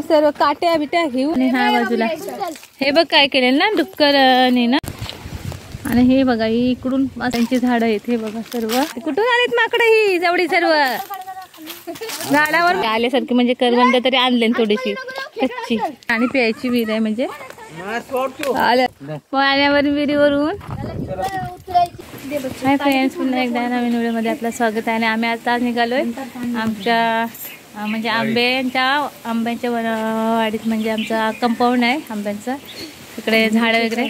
सर्व काट्या बिट्या घेऊन ह्या बाजूला हे बघ काय केलेलं ना डुक्करने ना। आणि हे बघा इकडून त्यांची झाडं आहेत हे बघा सर्व कुठून आलेत माकडे ही जेवढी सर्व झाडावर आल्यासारखी म्हणजे करवंद तरी आणले थोडीशी कच्ची आणि प्यायची विहीर आहे म्हणजे पाण्यावर विहिरीवरून। हाय फ्रेंड्स, पुन्हा एकदा नवीन व्हिडिओमध्ये आपलं स्वागत आहे। आणि आम्ही आता निघालोय आमच्या म्हणजे आंब्यांच्या वाडीत म्हणजे आमचा कंपाऊंड आहे आंब्यांचा, तिकडे झाडं वगैरे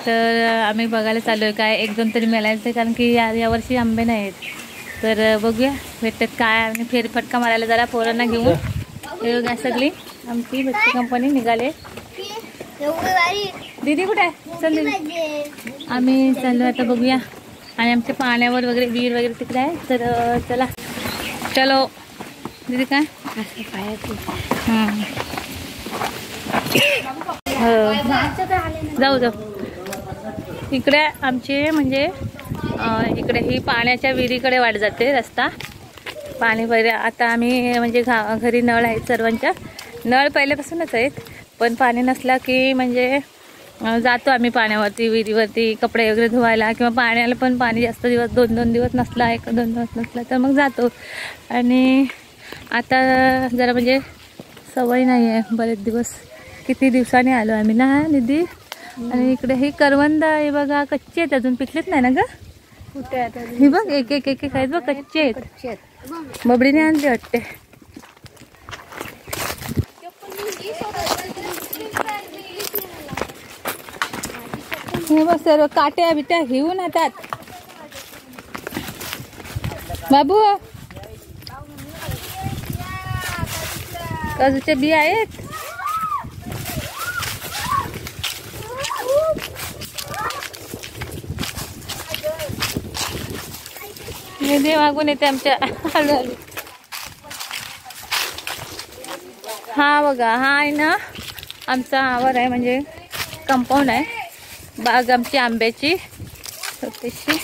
तर आम्ही बघायला चालू आहे काय एक दोन तरी मिळायचं कारण की यावर्षी आंबे नाही आहेत तर बघूया भेटतात काय। आणि फेरफटका मारायला जरा पोरांना घेऊन हे बघा सगळी आमची बच्ची कंपनी निघाले। दीदी कुठे आहे चल दीदी, आम्ही चाललो आता बघूया। आणि आमच्या पाण्यावर वगैरे विहीर वगैरे तिकडे आहे तर चला चलो दीदी काय जाऊ जाऊ इकडे आमचे म्हणजे इकडे ही पाण्याच्या विहिरीकडे वाट जाते रस्ता पाणी वगैरे। आता आम्ही म्हणजे घरी नळ आहेत सर्वांच्या, नळ पहिल्यापासूनच आहेत पण पाणी नसला की म्हणजे जातो आम्ही पाण्यावरती विहिरीवरती कपडे वगैरे धुवायला किंवा पाण्याला पण पाणी जास्त दिवस दोन दिवस नसला एक दोन दिवस नसला तर मग जातो। आणि आता जरा म्हणजे सवय नाही आहे बरेच दिवस किती दिवसांनी आलो आम्ही ना दीदी। आणि इकडे हे करवंद हे बघा कच्चे आहेत अजून पिकलेच नाही ना ग कुठे हे बघ एक एक एक एक आहेत बघ कच्चे आहेत बबडीने आणले वाटते। हे बघ सर्व काट्या बिट्या घेऊन येतात बाबू काजूचे बिया आहेत दे मागून येते आमच्या हळूहळू। हा बघा हा आहे ना आमचा आवर आहे म्हणजे कंपाऊंड आहे बाग आमची आंब्याची छोटीशी।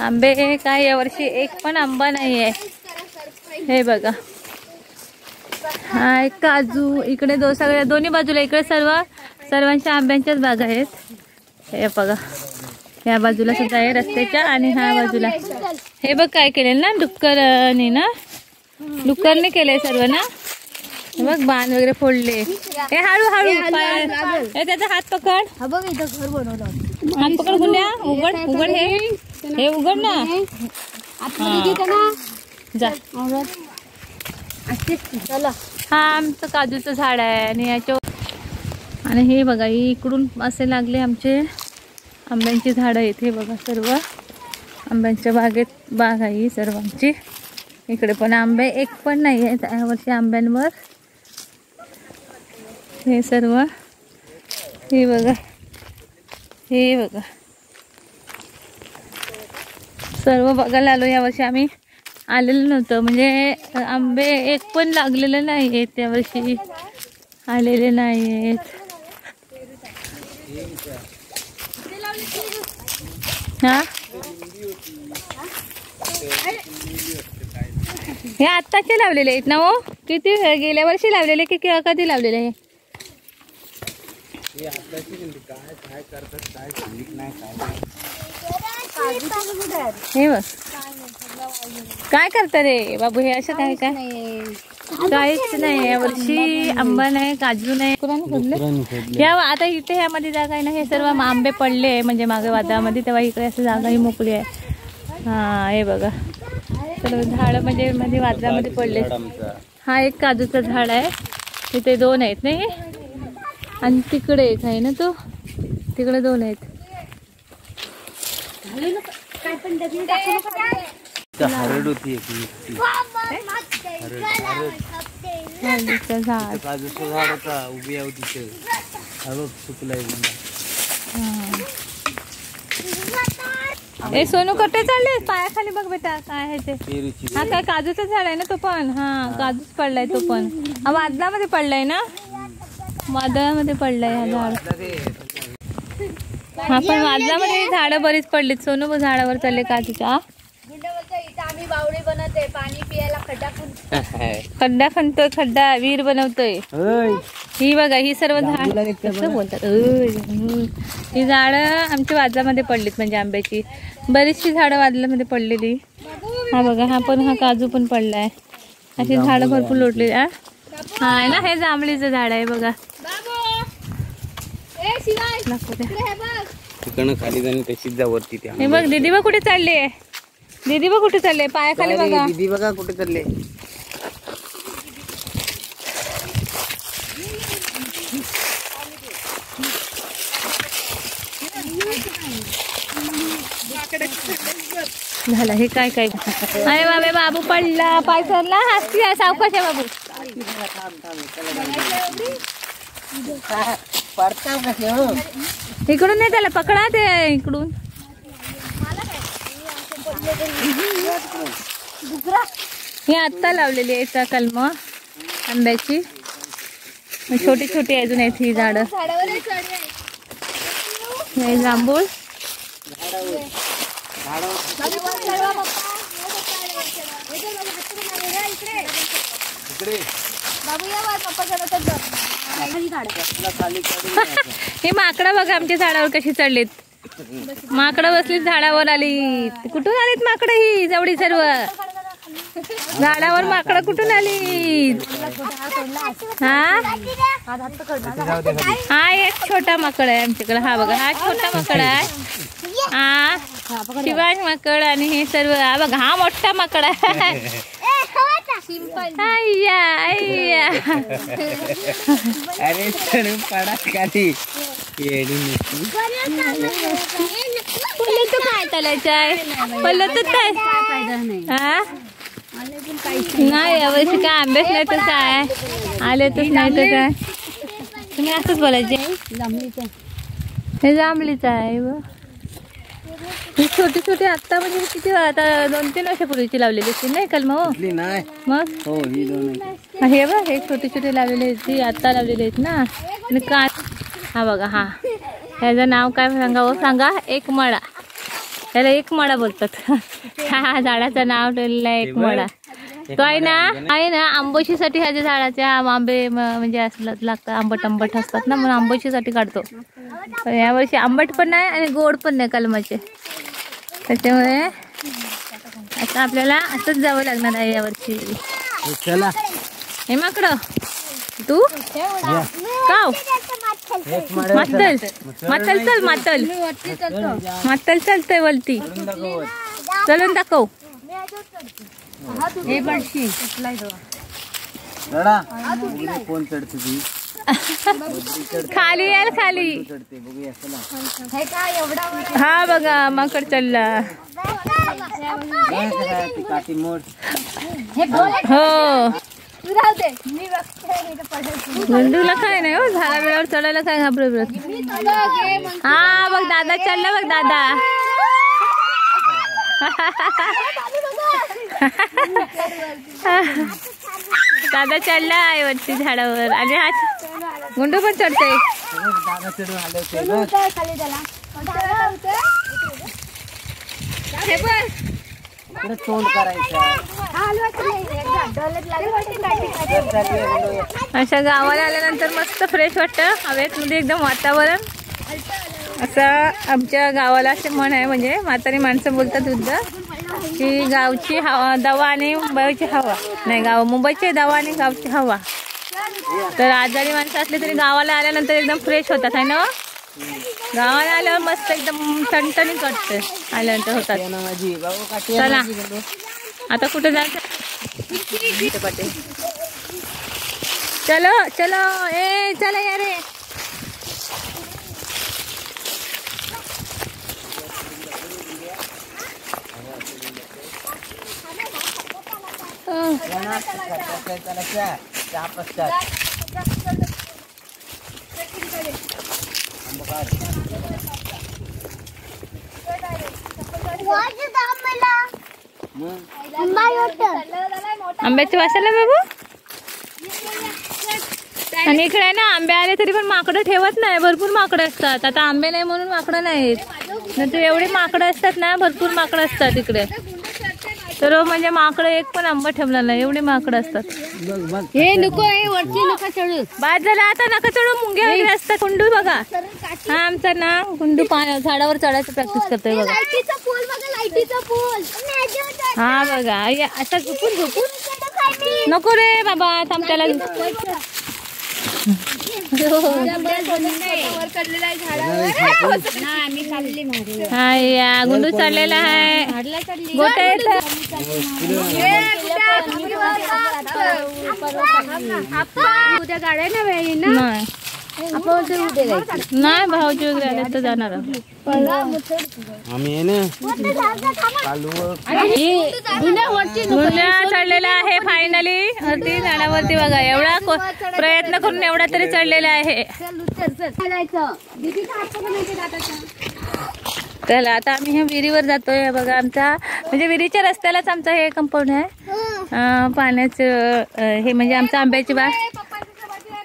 आंबे काय यावर्षी एक पण आंबा नाही आहे हे बघा। हा एक काजू इकडे सगळ्या दोन्ही बाजूला इकडे सर्वांच्या आंब्यांच्याच बाग आहेत हे बघा। या बाजूला सुद्धा आहे रस्त्याच्या आणि ह्या बाजूला हे बघ काय केलेलं ना डुक्करने ना डुक्करने केलंय सर्व ना हे बघ बाण वगैरे फोडले। हे हळू हळू हे त्याचा हात पकड घर बनवलं हात पकड गुंड्या उघड उघड हे उघड ना जा हा आमचं काजूचं झाड आहे आणि याच्या आणि हे बघा इकडून असे लागले आमचे आंब्यांची झाडं आहेत हे बघा सर्व आंब्यांच्या बाग आहे ही सर्वांची। इकडे पण आंबे एक पण नाही आहेत यावर्षी आंब्यांवर हे सर्व हे बघा सर्व बघायला आलो। यावर्षी आम्ही आलेलं नव्हतं म्हणजे आंबे एक पण लागलेले नाही आहेत यावर्षी आलेले नाही आहेत। हा हे आत्ताचे लावलेले आहेत ना हो किती गेल्या वर्षी लावलेले की कधी लावलेले आहे हे बघ काय करता रे बाबू हे असं काय काय काहीच नाही यावर्षी आंबा नाही काजू नाही या आता इथे ह्यामध्ये जागा आहे ना हे सर्व आंबे पडले आहे म्हणजे मागे वादळामध्ये तेव्हा इकडे असं जागा ही मोकळी आहे। हा हे बघा सर्व झाड म्हणजे मध्ये वादळामध्ये पडले। हा एक काजूचं झाड आहे तिथे दोन आहेत नाही आणि तिकडे एक आहे ना तो तिकडे दोन आहेत। हरड होती काजूचं झाड होता उभी आहे तिथे हळद सुकलाय ए सोनू कुठे चालले पायाखाली बघ बेटा काय आहे ते हा काय काजूचं झाड आहे ना तो पण हा काजूच पडलाय तो पण हा वादळामध्ये पडलाय ना वादळामध्ये पडलाय हा झाड हा पण वादळामध्ये झाडं बरीच पडलीत सोनू झाडावर चालले काजूच्या बावडी बनवते पाणी पियाला खड्डा खणतोय, खड्डा विहीर बनवतोय. होय. ही बघा ही सर्व झाड कसं बोलतात. ही झाडं आमच्या वाजल्यामध्ये पडलीत, म्हणजे आंब्याची बरीचशी झाडं वाजल्यामध्ये पडलेली. हा बघा हा पण, हा काजू पण पडलाय. अशी झाडं भरपूर लोटली. हा आहे ना, हे जांभळीचं झाड आहे बघा. तिकडनं खाली जाणे तशीच जा वरती त्या. हे बघ दीदी बघ कुठे चालले, दीदी बघ कुठे चालले, पायाखाली बघा. दीदी बघा कुठे चालले. झालं हे काय काय. अरे बाबा बाबू पडला, पाय सरला. हसती आहे, सावकाश आहे बाबू. इकडून नाही, त्याला पकडा ते इकडून. ही आत्ता लावलेली आहे कलम आंब्याची, छोटी छोटी अजून आहेत ही झाडं. हे जांभूळ. हे माकडं बघा आमच्या झाडावर कशी चढलीत. माकडं बसलीत झाडावर, आली कुठून आलीत माकडं. ही जवळी सर्व झाडावर माकडं कुठून आली. हा एक छोटा माकड आहे आमच्याकडे. हा बघा हा छोटा माकड आहे. हा शिवाज माकड. आणि हे सर्व हा बघा हा मोठा माकड आहे. अय्या अय्या. अरे चढून पडा खाली. पल्लं तर काय त्याला पल्लं तर काय. हा नाही यावर्षी काय आंबेच नाही तर काय आले तर नाही तर काय. तुम्ही असंच बोलायचे. हे जांभळीचं आहे. ही छोटी छोटी आत्ता म्हणजे किती आता 2-3 वर्षापूर्वीची लावलेली असतील नाही कलम. हो मग हो ही दोन हे बघ हे छोटी छोटी लावलेली आहेत, ती आत्ता लावलेली आहेत ना. आणि का हा बघा हा ह्याचं नाव काय सांगा हो, सांगा. एक मळा. त्याला एक मळा बोलतात. हा झाडाचं नाव ठेवलेलं आहे एक मळा. तो आहे ना आंबोशीसाठी ह्याच्या झाडाच्या आंबे म्हणजे असं लागतात, आंबट आंबट असतात ना, म्हणून आंबोशीसाठी काढतो. पण यावर्षी आंबट पण नाही आणि गोड पण नाही कलमाचे, त्याच्यामुळे आता आपल्याला असंच जावं लागणार आहे यावर्षी. चला हे माकडं तू काव मातल मातल चल मातल मातल चालतंय वलती चलून दाखव. हे बडशी कोण चढते ती खाली याल खाली. हा बघा माकड चालला. हो गुंडूला काय नाही हो, झाडा वेळावर चढायला काय घाबरत. हा बघ दादा चढला बघ दादा. दादा चढला आहे वरती झाडावर. आणि हा गुंडू पण चढतोय. तोंड करायचं. अशा गावाला आल्यानंतर मस्त फ्रेश वाटतं हवेत मध्ये एकदम वातावरण. असं आमच्या गावाला असे म्हण आहे, म्हणजे म्हातारी माणसं बोलतात वृद्ध की गावची हवा दवा आणि मुंबईची हवा नाही, मुंबईची दवा आणि गावची हवा. तर आजारी माणसं असले तरी गावाला आल्यानंतर एकदम फ्रेश होतात आहे ना. गावाला आल्यावर मस्त एकदम टणटणीत वाटतं आल्यानंतर होतात. चला आता कुठे जायचं. चलो चलो ए चला या रे. आंब्याची वासाला बाबू. आणि इकडे ना आंबे आले तरी पण माकडं ठेवत नाही, भरपूर माकडं असतात. आता आंबे नाही म्हणून माकडं नाहीत, नाही तर एवढे माकडं असतात ना, भरपूर माकडं असतात इकडे. सर्व म्हणजे माकडं एक पण आंबा ठेवला नाही, एवढे माकडं असतात. हे नको आहे वरती नका चढू. बाद झालं आता, नका चढू. मुंग्या वगैरे असतात. गुंडू बघा, हा आमचा ना गुंडू झाडावर चढायचं प्रॅक्टिस करतोय बघा. लाईटीचा पूल बघा, लाईटीचा पूल. हा बघा, आता झोपून झोपून नको रे बाबा, थांब त्याला. हा या गुंडू चढलेला आहे. गोटे उद्या गाड्या ना नाही भाऊजी वगैरे आले तर जाणार आम्ही गुंड्या चढलेला आहे फायनली वरती झाडावरती बघा. एवढा प्रयत्न करून एवढा तरी चढलेला आहे. चला आता आम्ही ह्या विहिरीवर जातोय बघा. आमचा म्हणजे विहिरीच्या रस्त्यालाच आमचा हे कंपाऊंड आहे. पाण्याचं हे म्हणजे आमचं आंब्याची बाग.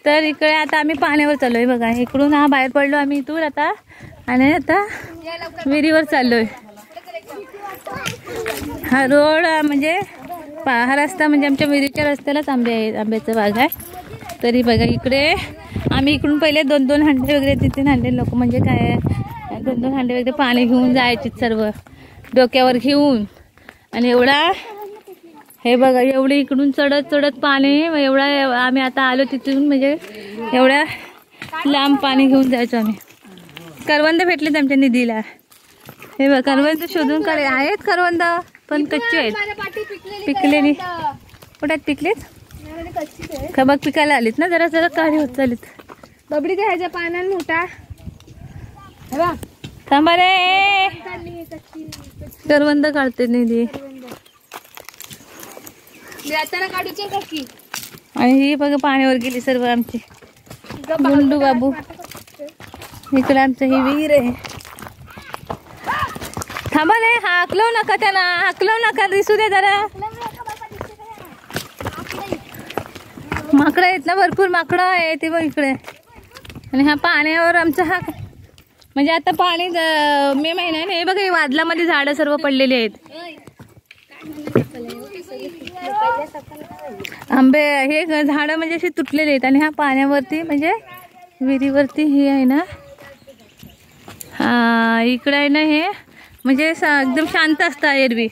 तर इकडे आता आम्ही पाण्यावर चाललोय बघा. इकडून हा बाहेर पडलो आम्ही इथून आता, आणि आता विहिरीवर चाललोय. हा रोड म्हणजे हा रस्ता म्हणजे आमच्या विहिरीच्या रस्त्यालाच आंब्याचं बाग आहे. तरी बघा इकडे आम्ही इकडून पहिले 2-2 हांडे वगैरे 3-3 हांडे लोक म्हणजे काय 2-2 हांडे वगैरे पाणी घेऊन जायचे सर्व डोक्यावर घेऊन. आणि एवढा हे बघा एवढी इकडून चढत चढत पाणी एवढा आम्ही आता आलो तिथून म्हणजे एवढ्या लांब पाणी घेऊन जायचो आम्ही. करवंद भेटलेत आमच्या निधीला. हे बघा करवंद शोधून काढले आहेत. करवंद पण कच्चे आहेत, पिकले नाही. कुठ्यात पिकलेत खबक पिकायला आलीत ना, जरा जरा काळी होत चालीत. बबडी ह्याच्या पानात मोठा थांबा रे, करवंद काढते निधी. आणि ही बघा पाण्यावर गेली सर्व आमची गुंडू बाबू. इकडे आमचं ही विहीर आहे. थांबा रे, हाकलव नका त्यांना, हाकलव नका, दिसू दे जरा. माकडं आहेत ना, भरपूर माकडं आहे ते बघ इकडे. आणि हा पाण्यावर आमचा हा म्हणजे आता पाणी मे महिन्याने हे बघा वादलामध्ये झाडं सर्व पडलेली आहेत. आंबे हे झाडं म्हणजे अशी तुटलेली आहेत. आणि हा पाण्यावरती म्हणजे विहिरीवरती हे आहे ना, हा इकडे आहे ना हे म्हणजे एकदम शांत असतं एरवी.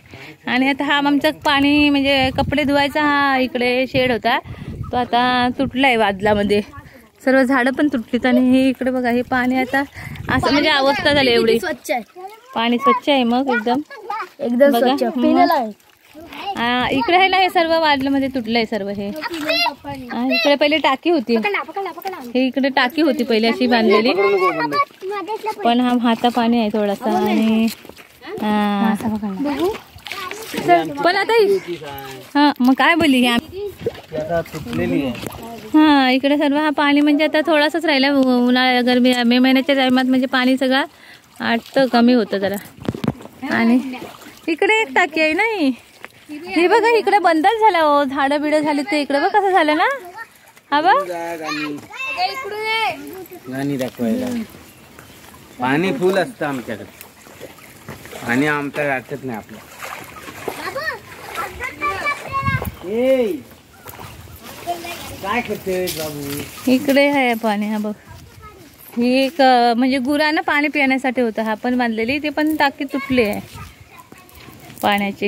आणि आता हा आमचं पाणी म्हणजे कपडे धुवायचा हा इकडे शेड होता, तो आता तुटलाय वादलामध्ये. सर्व झाडं पण तुटलीत. आणि हे इकडे बघा हे पाणी आता असं म्हणजे अवस्था झाली एवढी. स्वच्छ आहे पाणी, स्वच्छ आहे मग एकदम स्वच्छ पिण्याला आहे. इकडे आहे ना हे सर्व वादलामध्ये तुटलंय सर्व. हे इकडे पहिले टाकी होती, हे इकडे टाकी होती पहिले अशी बांधलेली, पण हा हाता पाणी आहे थोडासा. आणि पण आता हा मग काय बोलली हा इकडे सर्व हा पाणी म्हणजे आता थोडासाच राहिला. उन्हाळ्या गरमी मे महिन्याच्या टायमात म्हणजे पाणी सगळं आटतं, कमी होतं जरा. आणि इकडे एक टाकी आहे ना, हे बघा इकडे बंदच झाला हो, झाडं बिडं झाली ते इकडे बघ कसं झालं ना. हा बघ गाणी दाखवायला पाणी फुल असतं आमच्याकडे, आणि आमच्या वाटत नाही आपलं. काय करते बाबू, इकडे आहे पाणी. हा बघ ही एक म्हणजे गुरांना पाणी पिण्यासाठी होतं, हा पण बांधलेली, ते पण टाकी तुटली आहे पाण्याची.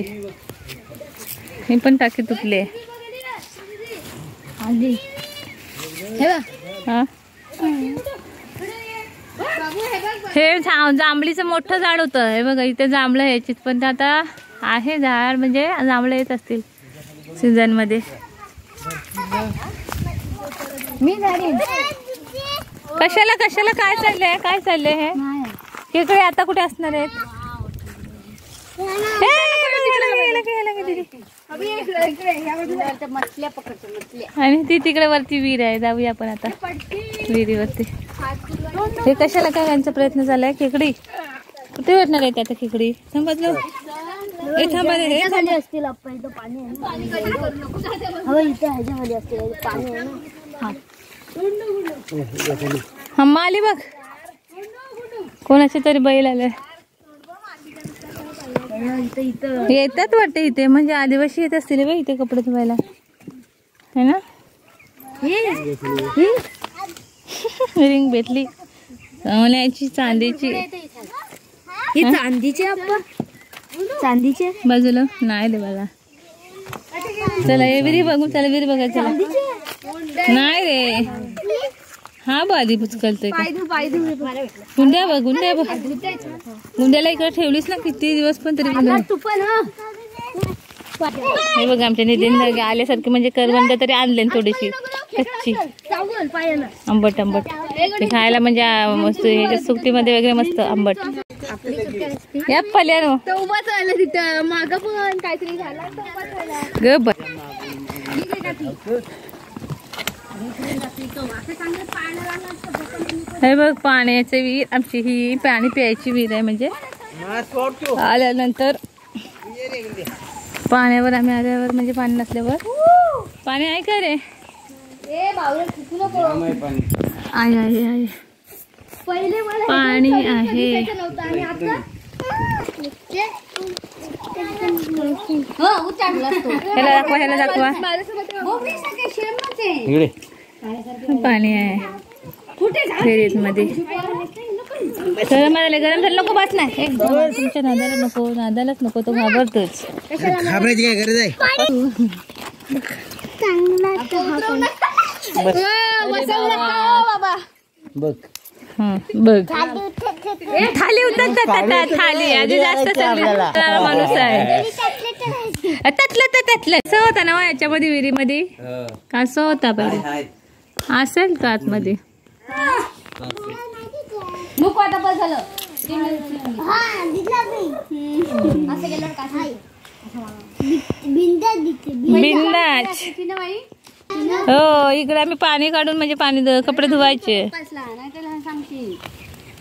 ही पण टाकी तुटली आहे. हा हे जांभळीचं मोठं झाड होतं. हे बघा इथे जांभळं यायची, पण आता आहे झाड म्हणजे जांभळं येत असतील सीझन मध्ये. कशाला कशाला काय चाललंय, काय चाललंय हे खेकडे आता कुठे असणार आहेत. आणि ती तिकडे वरती विहीर आहे, जाऊया आपण आता विहिरीवरती. हे कशाला काय यांचा प्रयत्न चाललाय. खेकडी कुठे भेटणार आहे आता खेकडी, समजलं. हे थांबा रे, हे खाली असतील आली बघ, कोणाचे तरी बैल आले. येतात वाटते इथे, म्हणजे आदिवासी येत असतील बा इथे कपडे धुवायला, है ना. रिंग भेटली सोन्याची चांदीची. ही चांदीची चांदीचे बाजूला नाही दे मला. चला हे विहिरी बघू, चला विहिरी बघा चला. नाही रे, हा बादी पुचकलतोय का. गुंड्या बघ, गुंड्या बघ. गुंड्याला इकडे ठेवलीस ना किती दिवस, पण तरी हे बघ आमच्या नितीन आल्यासारखे, म्हणजे करवंद तरी आणले थोडीशी कच्ची आंबट आंबट. ते खायला म्हणजे मस्त ह्याच्या सुकटीमध्ये वगैरे मस्त आंबट. या पल्यानो तिथं माग पण काहीतरी झालं ग ब. हे बघ पाण्याची विहीर आमची, ही पाणी प्यायची विहीर आहे. म्हणजे आल्यानंतर पाण्यावर आम्ही आल्यावर, म्हणजे पाणी नसल्यावर पाणी आहे का रे. आहे आहे आहे पाणी आहे. ह्याला दाखवा, ह्याला दाखवा. पाणी आहे विहिरीत मध्ये. गरम गरम झालं नको, बात नाही. तुमच्या नादाला नको, नादालाच नको, तो घाबरतोच. घाबरायची काय गरज आहे. बघ बघ थाली उतरतात, थाली आधी जास्त माणूस आहे. त्यातलं असं होता ना याच्यामध्ये विहिरीमध्ये, कसं होता पाहिजे असेल का आतमध्ये. नको आता बस झालं. बिंदाच. हो इकडे आम्ही पाणी काढून, म्हणजे पाणी कपडे धुवायचे.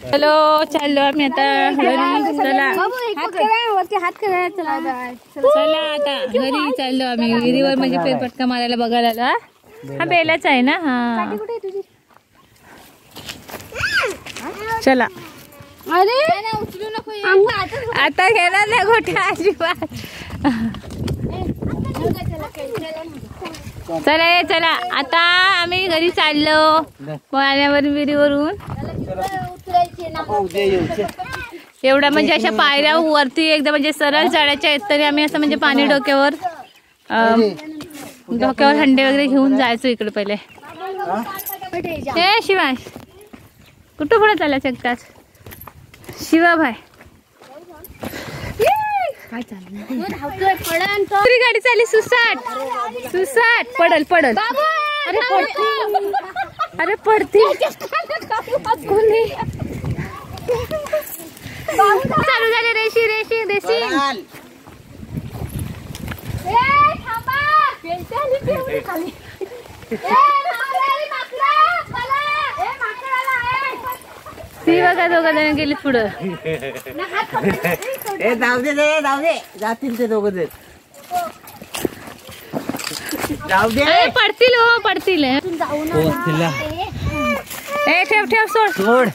हॅलो चाललो आम्ही आता घरी. चला चला आता घरी चाललो आम्ही. विहिरीवर म्हणजे फेरफटका मारायला बघायला. हा बेलाच आहे ना. हा चला. अरे उचलू नको, आता घेणार नाही गोठ्या अजिबात. चला ये चला आता आम्ही घरी चाललो पाण्यावर विहिरीवरून. एवढा म्हणजे अशा पायऱ्या वरती एकदम म्हणजे सरळ चढायच्या आहेत, तरी आम्ही असं म्हणजे पाणी डोक्यावर हंडे वगैरे घेऊन जायचो इकडे पहिले. हे शिवांश कुठं पुढे चालला शकताच. शिवाभाई काय चाललं. गाडी चालली सुसाट सुसाट. पडल पडल. अरे पडती, अरे पडती. चालू झाले रेशी रेशी रेशी. ती बघा दोघं जण गेली पुढं. जाऊ दे जाऊ दे, जातील ते दोघं जण. जाऊ दे, पडतील हो पडतील. ए ठेव ठेव सोड सोड.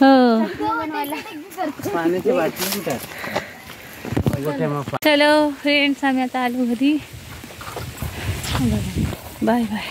हो पाण्याची बाटली कुठे. चलो फ्रेंड्स आम्ही आता आलो घरी. Bye bye.